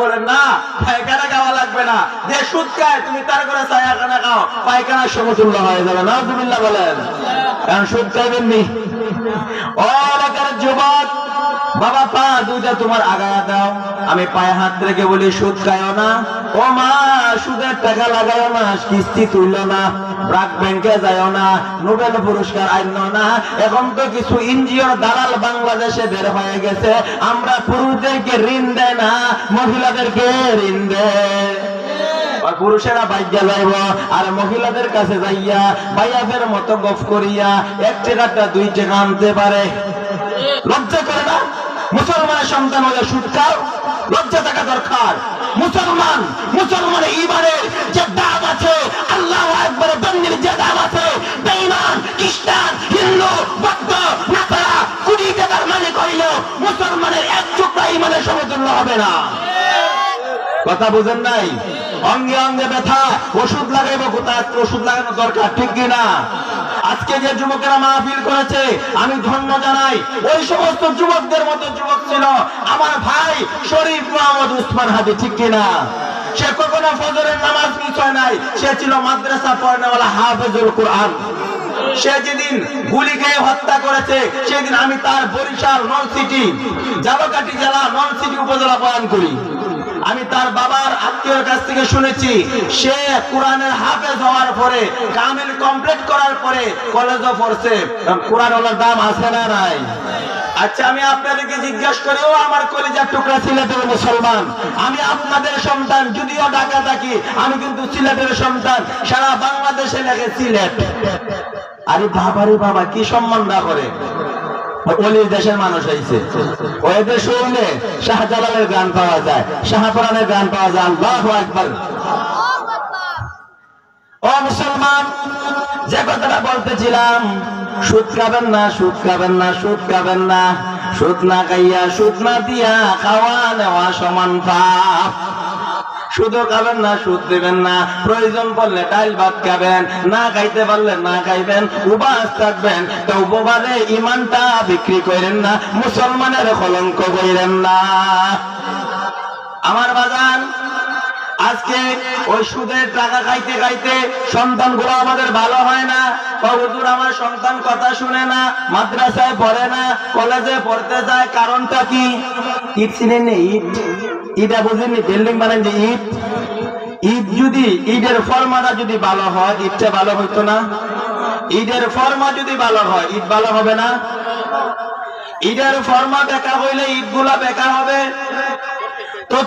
বলেন না পায়খানা খাওয়া লাগবে না, যে সুদ খায় তুমি তার করে ছায়াখানা খাও, পায়খানার সমতুল্য হয়ে যাবে। নাউজুবিল্লাহ বলেন। কারণ সুদ খাইবেন নি। ও এলাকার যুবক বাবা, পা দুইটা তোমার আগায়া দাও, আমি পায়ে হাত রেখে বলি সুদ খাইও না। ও মা, সুদের টাকা লাগাইও না, কিস্তি তুইলো না, ব্রাক ব্যাংকে যাইও না, নোবেল পুরস্কার আইনো না। এখন তো কিছু এনজিওর দালাল বাংলাদেশে বের হয়ে গেছে, আমরা পুরুষদেরকে ঋণ দেয় না, মহিলাদেরকে ঋণ দেয়। পুরুষেরা বাইয়া যাইব আর মহিলাদের কাছে যাইয়া বাইয়াদের মতো গফ করিয়া 1 টাকাটা 2 টাকা আনতে পারে। লজ্জা করে না? মুসলমানের সন্তান হলে সুদ খাও, লজ্জা থাকা দরকার। মুসলমানের ঈমানের যে দাম আছে, আল্লাহু আকবার বন্দির যে দাম আছে, বেঈমান খ্রিস্টান হিন্দু বৌদ্ধ নাসারা কোটি টাকার মালিক হইলেও মুসলমানের 1 টুকরা ঈমানের সমতুল্য হবে না। কথা বুঝেন নাই? অঙ্গে অঙ্গে ব্যথা, ওষুধ লাগাইবো কোথায়? ওষুধ লাগানো দরকার, ঠিক কিনা? আজকে যে যুবকেরা মাহফিল করেছে আমি ধন্য জানাই। ওই সমস্ত যুবকদের মতো যুবক ছিল আমার ভাই শরীফ মোহাম্মদ উসমান হাদি, ঠিক কিনা? সে কখনো ফজরের নামাজ মিস হয় নাই, সে ছিল মাদ্রাসা পড়নেওয়ালা হাফেজুল কোরআন। সে যেদিন গুলি খেয়ে হত্যা করেছে সেদিন আমি তার বরিশাল নন সিটি জালকাঠি জেলা নন সিটি উপজেলা বয়ান করি। আমি তার বাবার আত্মীয়ের কাছ থেকে শুনেছি সে কোরআনের হাফেজ হওয়ার পরে কামিল কমপ্লিট করার পরে কলেজও পড়ছে। কোরআন ওলার দাম আছে না নাই? আচ্ছা, আমি আপনাদেরকে জিজ্ঞাসা করি, ও আমার কলিজার টুকরা সিলেটের মুসলমান, আমি আপনাদের সন্তান, যদিও ঢাকা থাকি, আমি কিন্তু সিলেটের সন্তান। সারা বাংলাদেশে লেখে সিলেট। আরে বাবা রে বাবা, কি সম্মান না করে। ওই দেশের মানুষ হয়েছে, ওই দেশ হইলে শাহজালালের গান পাওয়া যায়, শাহপুরানের গান পাওয়া যায়। আল্লাহু আকবার। ও মুসলমান, যে কথাটা বলতেছিলাম, সুদ খাবেন না, সুদ খাবেন না, সুদ খাবেন না। সুদ না খাইয়া সুদ না দিয়া খাওয়া নেওয়া সমান পাপ। শুধু খাবেন না, সুদ দেবেন না, প্রয়োজন পড়লে ডাল ভাত খাবেন, না খাইতে পারলে না খাইবেন, উপবাস থাকবেন। তো উপবাসে ইমানটা বিক্রি করেন না, মুসলমানের কলঙ্ক করেন না। আমার বাজান, আজকে ওই সুদের টাকা খাইতে খাইতে সন্তানগুলো আমাদের ভালো হয় না। হুজুর, আমার সন্তান কথা শুনে না, মাদ্রাসায় পড়ে না, কলেজে পড়তে যায়, কারণটা কি? ইট চিনেন? ইট, ইটা বুঝেননি? বিল্ডিং বানান যে ইট, ইট যদি ইটের ফর্মাটা যদি ভালো হয়, ইটটা ভালো হইতো না? ইটের ফর্মা যদি ভালো হয়, ইট ভালো হবে না? ইটের ফর্মা বেকার হইলে ইট গুলা বেকার হবে। তো